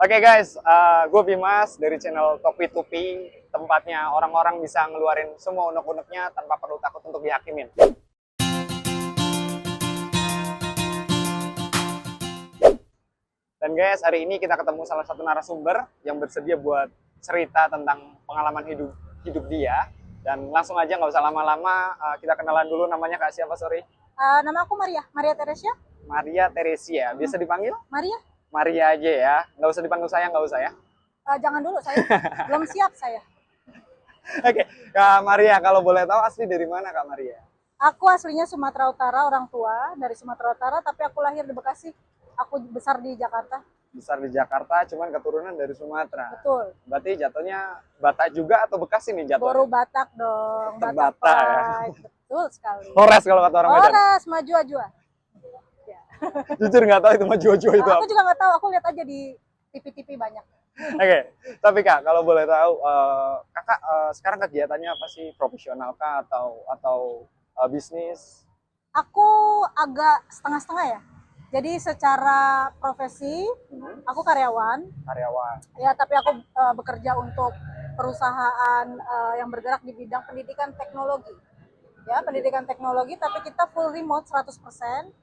Oke guys, gue Bimas dari channel Topi Tupi. Tempatnya orang-orang bisa ngeluarin semua unek-uneknya tanpa perlu takut untuk dihakimin. Dan guys, hari ini kita ketemu salah satu narasumber yang bersedia buat cerita tentang pengalaman hidup dia. Dan langsung aja nggak usah lama-lama, kita kenalan dulu. Namanya Kak siapa, sorry? Nama aku Maria Teresia. Maria Teresia, biasa dipanggil? Maria. Maria aja ya, nggak usah dipanggil saya, nggak usah ya. Jangan dulu, saya belum siap saya. Oke, Kak Maria, kalau boleh tahu asli dari mana Kak Maria? Aku aslinya Sumatera Utara, orang tua dari Sumatera Utara, tapi aku lahir di Bekasi. Aku besar di Jakarta. Besar di Jakarta, cuman keturunan dari Sumatera. Betul. Berarti jatuhnya Batak juga atau Bekasi nih jatuhnya? Boru Batak dong, Batak ya. Betul sekali. Horas kalau kata orang Medan. Horas, maju ajua. Ya. Jujur nggak tahu itu maju-maju itu Aku apa. juga nggak tahu, aku lihat aja di TV-TV banyak. Oke, tapi Kak, kalau boleh tahu, Kakak sekarang kegiatannya apa sih? Profesional kah atau bisnis? Aku agak setengah-setengah ya. Jadi secara profesi, aku karyawan. Karyawan. Ya, tapi aku bekerja untuk perusahaan yang bergerak di bidang pendidikan teknologi. Ya, pendidikan teknologi, tapi kita full remote 100%.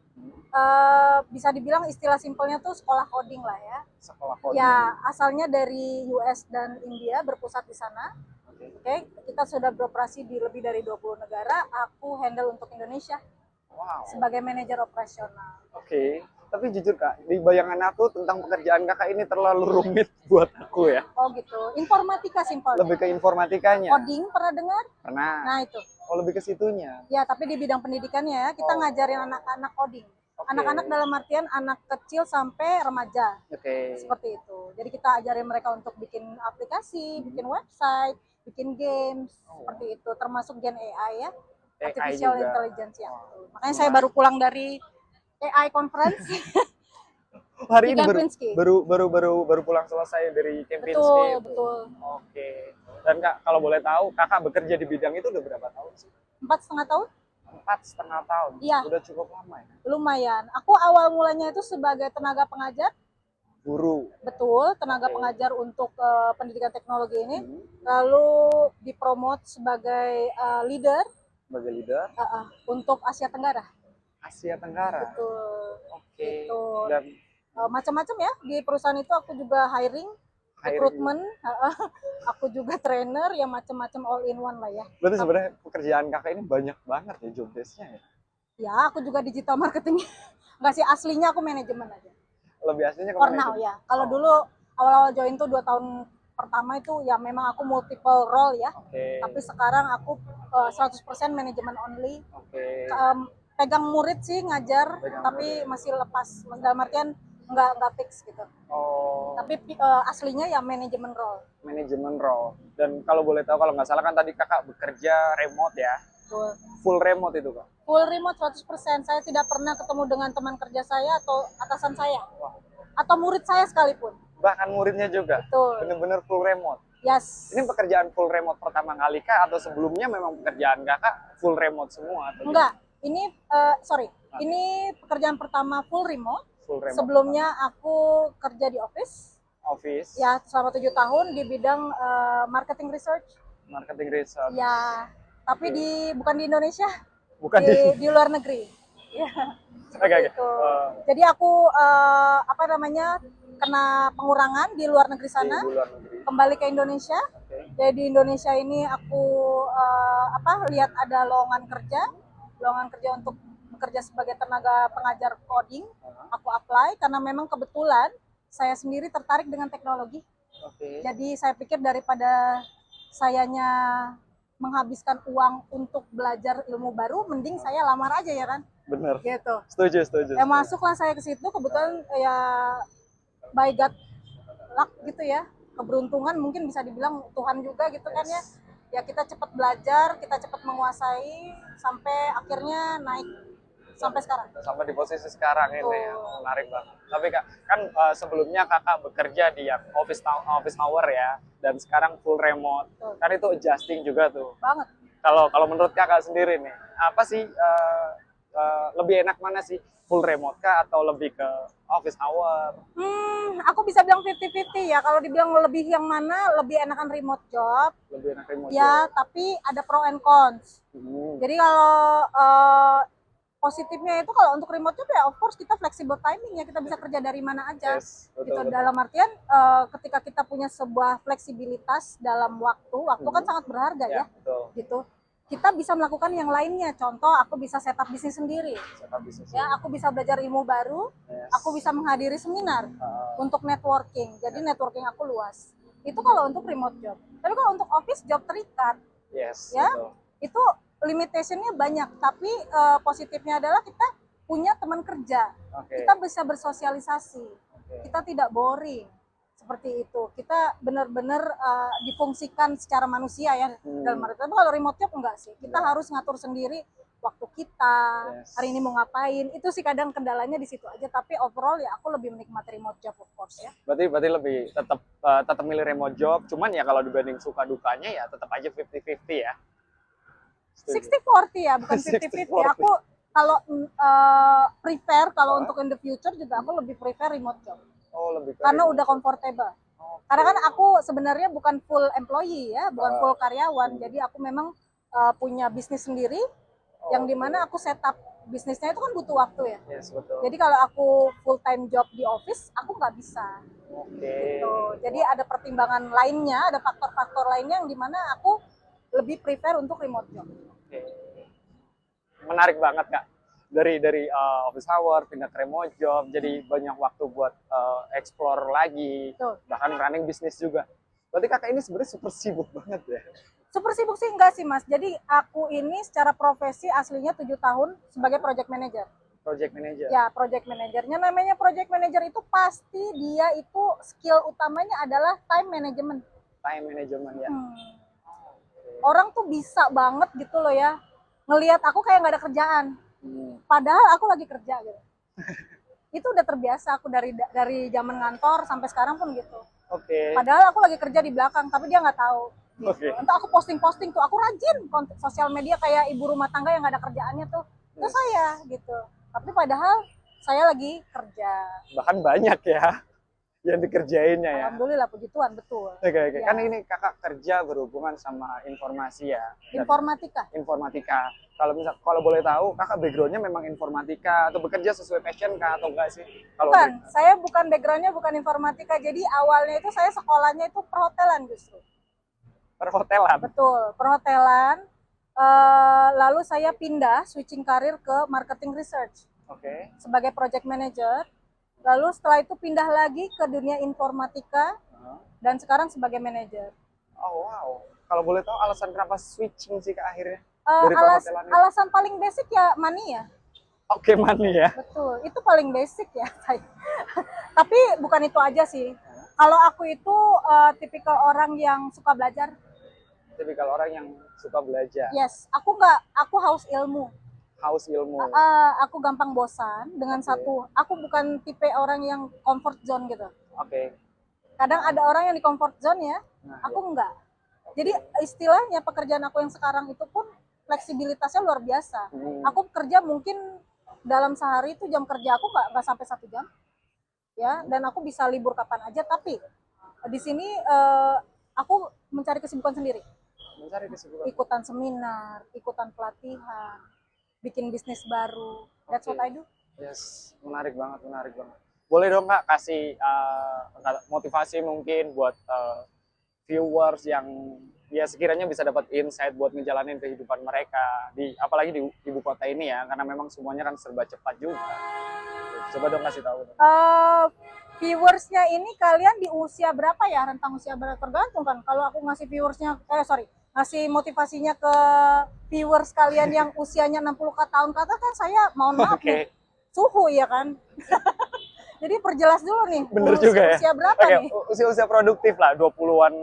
Bisa dibilang istilah simpelnya tuh sekolah coding lah ya. Sekolah coding. Ya, asalnya dari US dan India, berpusat di sana. Oke, kita sudah beroperasi di lebih dari 20 negara. Aku handle untuk Indonesia. Wow. Sebagai manajer operasional. Oke. Tapi jujur Kak, di bayangan aku tentang pekerjaan Kakak ini terlalu rumit buat aku ya. Oh gitu. Informatika simpel. Lebih ke informatikanya. Coding pernah dengar? Pernah. Nah itu. Oh, lebih ke situnya. Ya, tapi di bidang pendidikannya ya, kita ngajarin anak-anak coding. Anak-anak dalam artian anak kecil sampai remaja. Oke. Seperti itu. Jadi kita ajarin mereka untuk bikin aplikasi, bikin website, bikin games, seperti itu. Termasuk Gen AI ya, Artificial juga. Intelligence ya. Makanya saya baru pulang dari AI conference. Hari ini Kempinski. baru pulang selesai dari Kempinski. Betul. Oke. Dan Kak, kalau boleh tahu, Kakak bekerja di bidang itu udah berapa tahun sih? 4,5 tahun? 4,5 tahun. Iya. Udah cukup lama ya? Lumayan. Aku awal mulanya itu sebagai tenaga pengajar. Guru. Betul, tenaga pengajar untuk pendidikan teknologi ini. Lalu dipromot sebagai leader. Sebagai leader? Untuk Asia Tenggara. Asia Tenggara. Betul. Oke. Gitu. Dan macam-macam ya di perusahaan itu aku juga hiring, rekrutmen, aku juga trainer, ya macam-macam all in one lah ya. Berarti sebenarnya pekerjaan Kakak ini banyak banget ya job desk-nya ya? Ya, aku juga digital marketing. Enggak sih, aslinya aku manajemen aja. Lebih aslinya ke For now ya. Kalau dulu awal-awal join tuh 2 tahun pertama itu ya memang aku multiple role ya. Tapi sekarang aku 100% manajemen only. Pegang murid sih ngajar, tapi masih lepas. Dalam artian nggak fix gitu. Tapi aslinya ya manajemen role. Manajemen role. Dan kalau boleh tahu, kalau nggak salah kan tadi Kakak bekerja remote ya? Betul. Full remote itu Kak? Full remote 100%. Saya tidak pernah ketemu dengan teman kerja saya atau atasan saya. Atau murid saya sekalipun. Bahkan muridnya juga? Betul. Bener-bener full remote? Yes. Ini pekerjaan full remote pertama kali Kak? Atau sebelumnya memang pekerjaan Kakak full remote semua? Atau enggak. Ini, ini pekerjaan pertama full remote. Sebelumnya aku kerja di office. Ya, selama 7 tahun di bidang marketing research. Marketing research. Ya, tapi bukan di Indonesia. Bukan di luar negeri. Ya. Oke. Jadi aku kena pengurangan di luar negeri sana. Kembali ke Indonesia. Jadi di Indonesia ini aku lihat ada lowongan kerja untuk bekerja sebagai tenaga pengajar coding. Aku apply karena memang kebetulan saya sendiri tertarik dengan teknologi. Jadi saya pikir daripada sayanya menghabiskan uang untuk belajar ilmu baru, mending saya lamar aja ya kan. Bener. Gitu. Setuju. Ya masuklah saya ke situ, kebetulan ya by God luck gitu ya. Keberuntungan mungkin bisa dibilang Tuhan juga gitu kan ya. Ya kita cepat belajar, kita cepat menguasai sampai akhirnya naik sampai sekarang. Sampai di posisi sekarang ini ya. Menarik banget. Tapi Kak, kan sebelumnya Kakak bekerja di office hour ya, dan sekarang full remote. Kan itu adjusting juga tuh. Banget. Kalau menurut Kakak sendiri nih, apa sih lebih enak mana sih? Full remote kah atau lebih ke office hour? Aku bisa bilang 50-50 ya. Kalau dibilang lebih yang mana, lebih enakan remote job. Lebih enak remote Ya, job. tapi ada pro and cons. Jadi kalau positifnya itu kalau untuk remote job ya of course kita flexible timing ya, kita bisa kerja dari mana aja. Yes, betul, Gitu. betul. Dalam artian ketika kita punya sebuah fleksibilitas dalam waktu kan sangat berharga ya. Betul. Gitu. Kita bisa melakukan yang lainnya. Contoh, aku bisa setup bisnis sendiri. Setup bisnis. Ya, aku bisa belajar ilmu baru. Yes. Aku bisa menghadiri seminar untuk networking. Jadi networking aku luas. Itu kalau untuk remote job. Tapi kalau untuk office job terikat, Yes, ya, betul. itu limitationnya banyak. Tapi positifnya adalah kita punya teman kerja. Oke. Kita bisa bersosialisasi. Oke. Kita tidak boring. Seperti itu. Kita benar-benar difungsikan secara manusia ya dalam arti. Tapi kalau remote job enggak sih. Kita harus ngatur sendiri waktu kita. Yes. Hari ini mau ngapain. Itu sih kadang kendalanya di situ aja. Tapi overall ya aku lebih menikmati remote job of course ya. Berarti lebih tetap milih remote job. Cuman ya kalau dibanding suka dukanya ya tetap aja 50-50 ya. 60-40 ya, bukan 50-50. 60-40. Aku kalau prefer kalau untuk in the future juga aku lebih prefer remote job. Oh, lebih ke Karena remote udah job. comfortable. Oke. Karena kan aku sebenarnya bukan full employee ya, bukan full karyawan. Jadi aku memang punya bisnis sendiri, yang dimana aku setup bisnisnya itu kan butuh waktu ya. Yes, betul. Jadi kalau aku full time job di office, aku nggak bisa. Oke. Gitu. Jadi ada pertimbangan lainnya, ada faktor-faktor lainnya yang dimana aku lebih prefer untuk remote job. Oke. Menarik banget Kak. Dari office hour pindah ke remote job, jadi banyak waktu buat explore lagi, Betul. bahkan running bisnis juga. Berarti Kakak ini sebenarnya super sibuk banget ya. Super sibuk sih enggak sih Mas. Jadi aku ini secara profesi aslinya 7 tahun sebagai project manager. Project manager. Ya, project manajernya namanya project manager itu pasti dia itu skill utamanya adalah time management. Time management ya. Orang tuh bisa banget gitu loh ya, ngelihat aku kayak nggak ada kerjaan. Padahal aku lagi kerja gitu. Itu udah terbiasa aku dari zaman ngantor sampai sekarang pun gitu. Oke. Padahal aku lagi kerja di belakang, tapi dia nggak tahu. Gitu. Oke. Entah aku posting-posting tuh, aku rajin konten sosial media kayak ibu rumah tangga yang nggak ada kerjaannya tuh. Itu Yes. saya gitu. Tapi padahal saya lagi kerja. Bahkan banyak ya yang dikerjainnya ya. Alhamdulillah, puji Tuhan, betul. Oke. Ya. Kan ini Kakak kerja berhubungan sama informasi ya. Dan Informatika. informatika. Kalau boleh tahu, Kakak backgroundnya memang informatika atau bekerja sesuai passion Kak atau enggak sih? Kalau Bukan, saya bukan backgroundnya bukan informatika. Jadi awalnya itu saya sekolahnya itu perhotelan justru. perhotelan. Betul, perhotelan. Lalu saya pindah, switching karir ke marketing research Oke. sebagai project manager. Lalu setelah itu pindah lagi ke dunia informatika dan sekarang sebagai manajer. Oh wow. Kalau boleh tahu alasan kenapa switching sih ke akhirnya? Dari perhotelan ini? Alasan paling basic ya money ya. Oke, money ya. Betul, itu paling basic ya. Tapi bukan itu aja sih. Kalau aku itu tipikal orang yang suka belajar. Tipikal orang yang suka belajar. Yes, aku haus ilmu. Haus ilmu. Aku gampang bosan dengan Oke. satu. Aku bukan tipe orang yang comfort zone gitu. Oke. Kadang ada orang yang di comfort zone ya, Nah, aku enggak. Jadi istilahnya pekerjaan aku yang sekarang itu pun fleksibilitasnya luar biasa. Aku kerja mungkin dalam sehari itu jam kerja aku nggak sampai 1 jam, ya. Dan aku bisa libur kapan aja. Tapi di sini aku mencari kesibukan sendiri. mencari kesibukan. Ikutan seminar, ikutan pelatihan, bikin bisnis baru. That's what I do. Yes, menarik banget. Boleh dong Kak kasih motivasi mungkin buat viewers yang ya sekiranya bisa dapat insight buat ngejalanin kehidupan mereka apalagi di ibu kota ini ya, karena memang semuanya kan serba cepat juga. Coba dong kasih tahu. Viewersnya ini kalian di usia berapa ya? Rentang usia berapa? Tergantung kan. Kalau aku ngasih ngasih motivasinya ke viewers kalian yang usianya 60 tahun ke atas kan saya mohon maaf Oke. nih, suhu ya kan. Jadi perjelas dulu nih. Bener juga ya. Usia berapa Oke, nih? usia produktif lah, 20-an.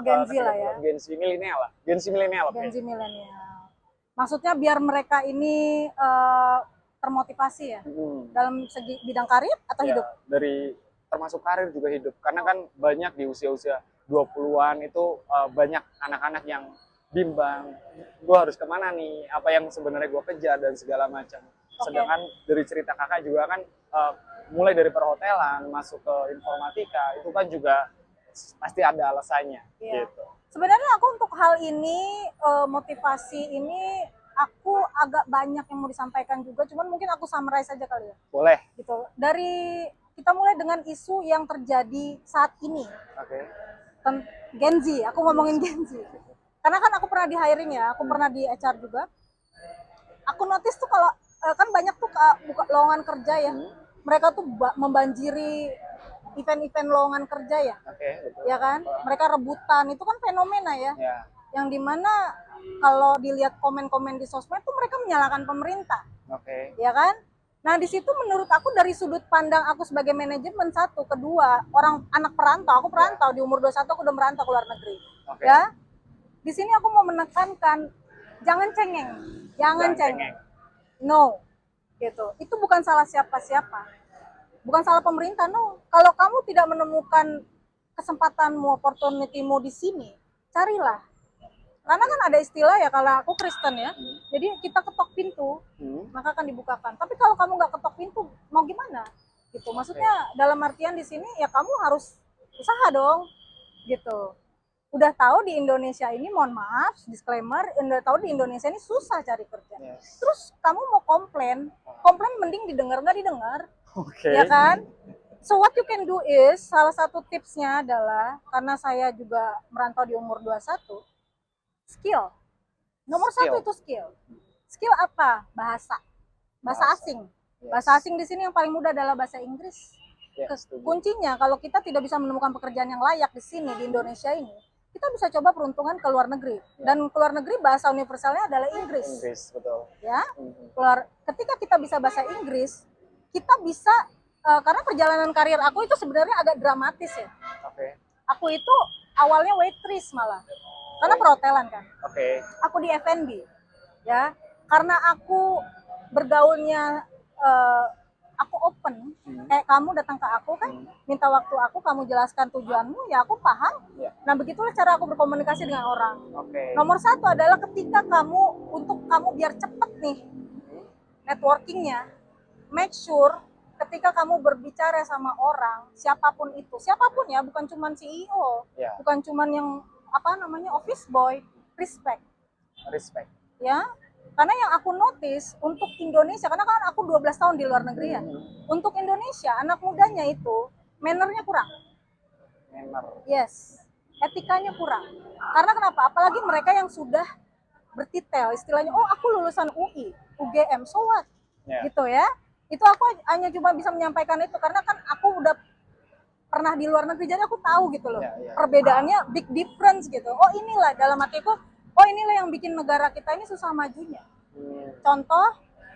Gen Z lah ya. Gen Z milenial lah. Gen Z milenial. Gen Z milenial. Maksudnya biar mereka ini termotivasi ya dalam segi bidang karir atau Ya, hidup. dari termasuk karir juga hidup. Karena kan banyak di usia-usia 20-an itu banyak anak-anak yang bimbang. Gue harus kemana nih? Apa yang sebenarnya gue kejar dan segala macam. Sedangkan dari cerita kakak juga kan mulai dari perhotelan masuk ke informatika itu kan juga pasti ada alasannya gitu. Sebenarnya aku untuk hal ini motivasi ini aku agak banyak yang mau disampaikan juga, cuman mungkin aku summarize aja kali ya. Boleh. Gitu. Dari kita mulai dengan isu yang terjadi saat ini. Oke. Gen Z, aku ngomongin Gen Z. Karena kan aku pernah di hiring ya, aku pernah di HR juga. Aku notice tuh kalau kan banyak tuh buka lowongan kerja ya. Mereka tuh membanjiri event-event lowongan kerja ya. Betul. Ya kan? Mereka rebutan, itu kan fenomena ya. Yang dimana kalau dilihat komen-komen di sosmed tuh mereka menyalahkan pemerintah. Ya kan? Nah, di situ menurut aku dari sudut pandang aku sebagai manajemen satu, kedua, orang anak perantau, aku perantau di umur 21 aku udah merantau ke luar negeri. Ya. Di sini aku mau menekankan jangan cengeng. Jangan cengeng. No. Gitu. Itu bukan salah siapa-siapa. Bukan salah pemerintah, no. Kalau kamu tidak menemukan kesempatanmu, opportunity-mu di sini, carilah. Karena kan ada istilah ya, kalau aku Kristen ya, jadi kita ketok pintu, maka akan dibukakan. Tapi kalau kamu nggak ketok pintu, mau gimana? Gitu. Maksudnya dalam artian di sini ya kamu harus usaha dong, gitu. Udah tahu di Indonesia ini, mohon maaf, disclaimer, udah tahu di Indonesia ini susah cari kerja. Terus kamu mau komplain mending didengar nggak didengar, ya kan? So what you can do is, salah satu tipsnya adalah, karena saya juga merantau di umur 21, skill. Nomor satu itu skill. Skill apa? Bahasa asing. Bahasa asing di sini yang paling mudah adalah bahasa Inggris. Kuncinya kalau kita tidak bisa menemukan pekerjaan yang layak di sini di Indonesia ini, kita bisa coba peruntungan ke luar negeri. Dan ke luar negeri bahasa universalnya adalah Inggris. Betul. Ya. Ketika kita bisa bahasa Inggris, kita bisa karena perjalanan karir aku itu sebenarnya agak dramatis ya. Aku itu awalnya waitress malah. Karena perhotelan kan. Aku di F&B. Ya. Karena aku bergaulnya aku open, kayak kamu datang ke aku kan, minta waktu aku, kamu jelaskan tujuanmu, ya aku paham. Nah begitulah cara aku berkomunikasi dengan orang. Nomor satu adalah ketika untuk kamu biar cepet nih networkingnya, make sure ketika kamu berbicara sama orang, siapapun itu, siapapun ya, bukan cuma CEO, bukan cuma yang office boy, respect. Ya. Karena yang aku notice untuk Indonesia, karena kan aku 12 tahun di luar negeri ya. Untuk Indonesia, anak mudanya itu mannernya kurang. Yes. Etikanya kurang. Karena kenapa? Apalagi mereka yang sudah bertitel, istilahnya, oh aku lulusan UI, UGM, so what? Gitu ya. Itu aku hanya cuma bisa menyampaikan itu, karena kan aku udah pernah di luar negeri, jadi aku tahu gitu loh. Perbedaannya big difference gitu. Oh inilah dalam hatiku, oh inilah yang bikin negara kita ini susah majunya. Contoh,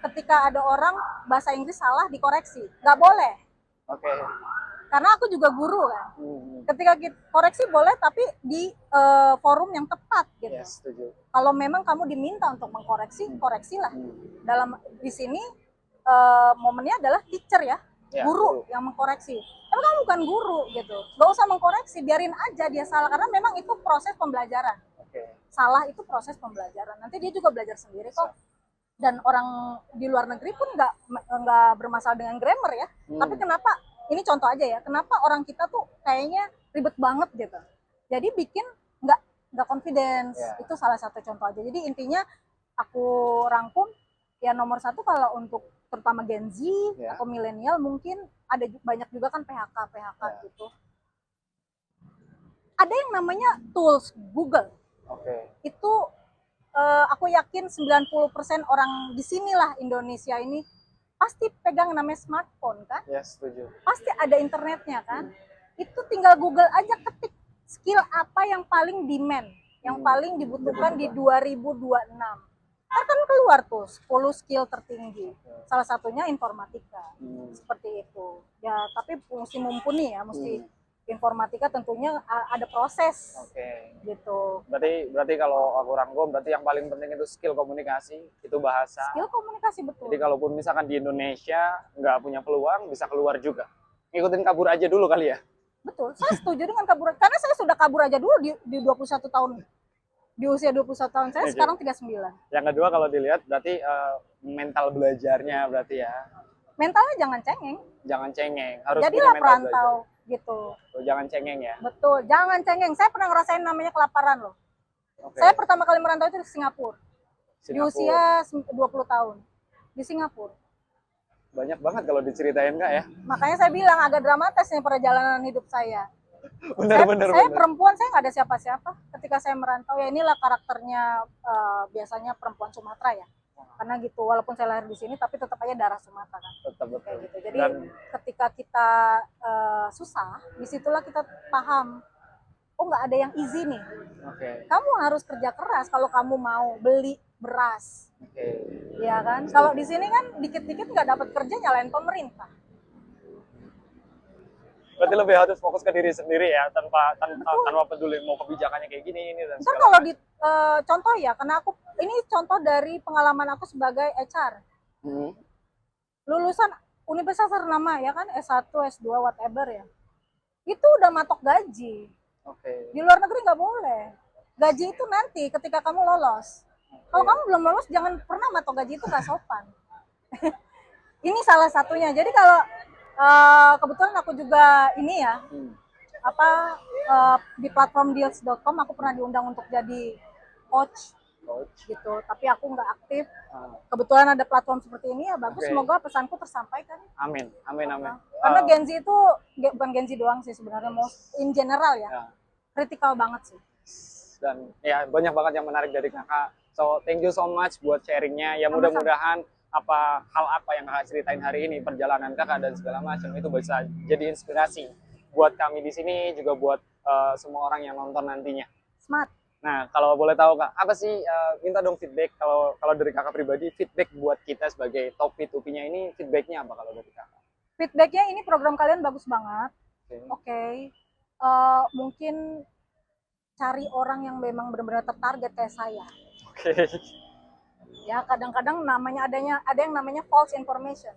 ketika ada orang bahasa Inggris salah dikoreksi, nggak boleh. Karena aku juga guru kan. Ketika kita koreksi boleh, tapi di forum yang tepat gitu. Kalau memang kamu diminta untuk mengkoreksi, koreksilah. Di sini momennya adalah teacher ya, guru yang mengkoreksi. Tapi kamu bukan guru gitu, nggak usah mengkoreksi, biarin aja dia salah, karena memang itu proses pembelajaran. Salah itu proses pembelajaran. Nanti dia juga belajar sendiri kok. Dan orang di luar negeri pun nggak bermasalah dengan grammar ya. Tapi kenapa? Ini contoh aja ya. Kenapa orang kita tuh kayaknya ribet banget gitu. Jadi bikin nggak confidence. Itu salah satu contoh aja. Jadi intinya aku rangkum ya, nomor satu kalau untuk terutama Gen Z atau milenial, mungkin ada banyak juga kan PHK gitu. Ada yang namanya tools Google. Itu aku yakin 90% orang di sinilah Indonesia ini pasti pegang namanya smartphone kan? Setuju. Pasti ada internetnya kan? Itu tinggal Google aja, ketik skill apa yang paling demand, yang paling dibutuhkan di 2026. Kan keluar tuh 10 skill tertinggi. Salah satunya informatika. Seperti itu. Ya, tapi mesti mumpuni ya, mesti informatika tentunya ada proses. Gitu. Berarti kalau aku rangkum, berarti yang paling penting itu skill komunikasi, itu bahasa. Skill komunikasi, betul. Jadi kalaupun misalkan di Indonesia nggak punya peluang, bisa keluar juga. Ngikutin kabur aja dulu kali ya. Betul. Saya setuju dengan kabur, karena saya sudah kabur aja dulu di 21 tahun di usia 21 tahun saya, Oke. sekarang 39. Yang kedua kalau dilihat berarti mental belajarnya berarti ya. Mentalnya jangan cengeng, Jangan cengeng, harus jadilah punya mental perantau belajar. gitu. Tuh, jangan cengeng ya. Betul, jangan cengeng. Saya pernah ngerasain namanya kelaparan loh. Oke. Saya pertama kali merantau itu di Singapura. Di Singapura. usia 20 tahun. Di Singapura. Banyak banget kalau diceritain Kak ya. Makanya saya bilang agak dramatis nih perjalanan hidup saya. Bener-bener. Saya perempuan, saya nggak ada siapa-siapa. Ketika saya merantau, ya inilah karakternya biasanya perempuan Sumatera ya. Karena gitu, walaupun saya lahir di sini, tapi tetap aja darah Sumatera kan. Tetap betul. Kayak gitu. Jadi Dan ketika kita susah, disitulah kita paham, oh nggak ada yang easy nih. oke. Kamu harus kerja keras kalau kamu mau beli beras. Oke. Ya kan? Kalau di sini kan dikit-dikit nggak dapat kerja, nyalain pemerintah. Berarti lebih harus fokus ke diri sendiri ya, tanpa peduli mau kebijakannya kayak gini ini dan Ntar segala kalau macam. di contoh ya, karena aku ini contoh dari pengalaman aku sebagai HR. Hmm. Lulusan universitas ternama ya kan, S1, S2, whatever ya. Itu udah matok gaji. Oke. Di luar negeri nggak boleh. Gaji itu nanti ketika kamu lolos. Kalau kamu belum lolos, jangan pernah matok gaji, itu nggak sopan. Ini salah satunya. Jadi kalau kebetulan aku juga ini ya, di platform deals.com aku pernah diundang untuk jadi coach gitu, tapi aku nggak aktif. Kebetulan ada platform seperti ini ya, bagus. Oke. Semoga pesanku tersampaikan. Amin, amin, amin. Karena Gen Z itu bukan Gen Z doang sih sebenarnya, in general ya, Ya. kritikal banget sih. Dan ya banyak banget yang menarik dari kakak. So thank you so much buat sharingnya. Ya mudah-mudahan hal apa yang kakak ceritain hari ini, perjalanan kakak dan segala macam itu bisa jadi inspirasi buat kami di sini, juga buat semua orang yang nonton nantinya. Smart. Nah, kalau boleh tahu Kak, apa sih, minta dong feedback, kalau dari kakak pribadi, feedback buat kita sebagai top P2P-nya ini, feedbacknya apa kalau dari kakak? Feedbacknya ini program kalian bagus banget. Oke. Mungkin cari orang yang memang benar-benar tertarget kayak saya. Oke. Ya kadang-kadang ada yang namanya false information.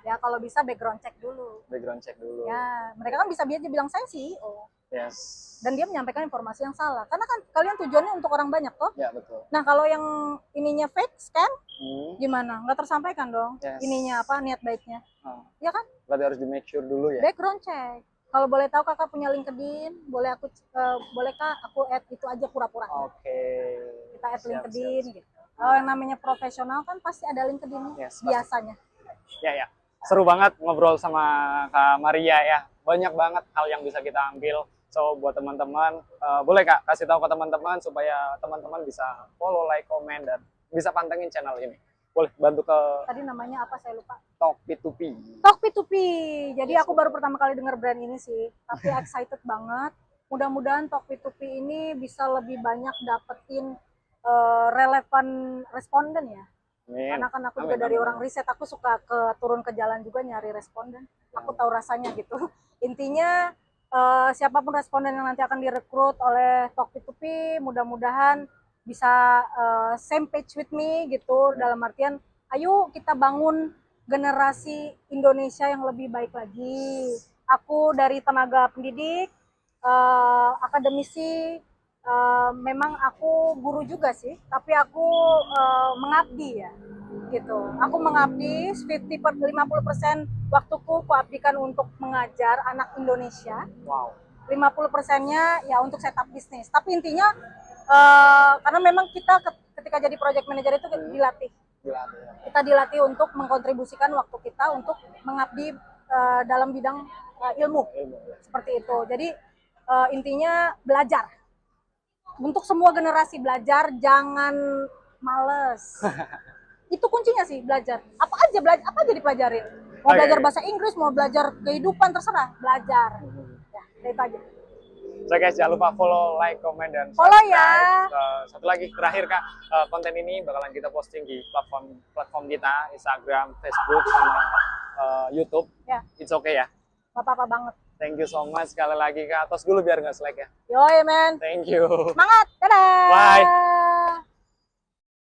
Ya kalau bisa background check dulu. Background check dulu. Ya mereka kan bisa aja bilang saya CEO. Yes. Dan dia menyampaikan informasi yang salah. Karena kan kalian tujuannya untuk orang banyak toh. Ya betul. Nah kalau yang ininya fake scam, gimana? Nggak tersampaikan dong. Yes. Ininya apa, niat baiknya. Ya kan? Berarti harus di make sure dulu ya. Background check. Kalau boleh tahu kakak punya LinkedIn, bolehkah aku add itu aja pura-pura? Oke. Kita add LinkedIn gitu. Kalau yang namanya profesional kan pasti ada LinkedIn biasanya. Ya. Seru banget ngobrol sama Kak Maria ya. Banyak banget hal yang bisa kita ambil. So buat teman-teman, boleh Kak kasih tahu ke teman-teman supaya teman-teman bisa follow, like, komen, dan bisa pantengin channel ini. Boleh bantu ke Tadi namanya apa saya lupa. Talk P2P. Talk P2P. Jadi aku baru pertama kali dengar brand ini sih, tapi excited banget. Mudah-mudahan Talk P2P ini bisa lebih banyak dapetin relevan responden ya. Amin. Karena kan aku juga dari orang riset, aku suka turun ke jalan juga nyari responden. Aku tahu rasanya gitu. Intinya siapapun responden yang nanti akan direkrut oleh Talk P2P, mudah-mudahan bisa same page with me gitu, dalam artian ayo kita bangun generasi Indonesia yang lebih baik lagi. Aku dari tenaga pendidik, akademisi, memang aku guru juga sih, tapi aku mengabdi ya gitu. Aku mengabdi 50% waktuku kuabdikan untuk mengajar anak Indonesia. Wow. 50%-nya ya untuk setup bisnis. Tapi intinya karena memang kita ketika jadi project manager itu dilatih. Kita dilatih untuk mengkontribusikan waktu kita untuk mengabdi dalam bidang ilmu. Seperti itu. Jadi intinya belajar. Untuk semua generasi belajar, jangan males. Itu kuncinya sih, belajar. Apa aja dipelajarin. Mau belajar bahasa Inggris, mau belajar kehidupan, terserah, belajar. Ya, itu aja. So guys, jangan lupa follow, like, comment, dan subscribe. Follow ya. Satu lagi terakhir Kak, konten ini bakalan kita posting di platform kita, Instagram, Facebook, sama YouTube. Ya. It's okay ya? Gak apa-apa banget. Thank you so much sekali lagi Kak. Tos dulu biar nggak slack ya. Yoi men. Thank you. Semangat. Dadah. Bye.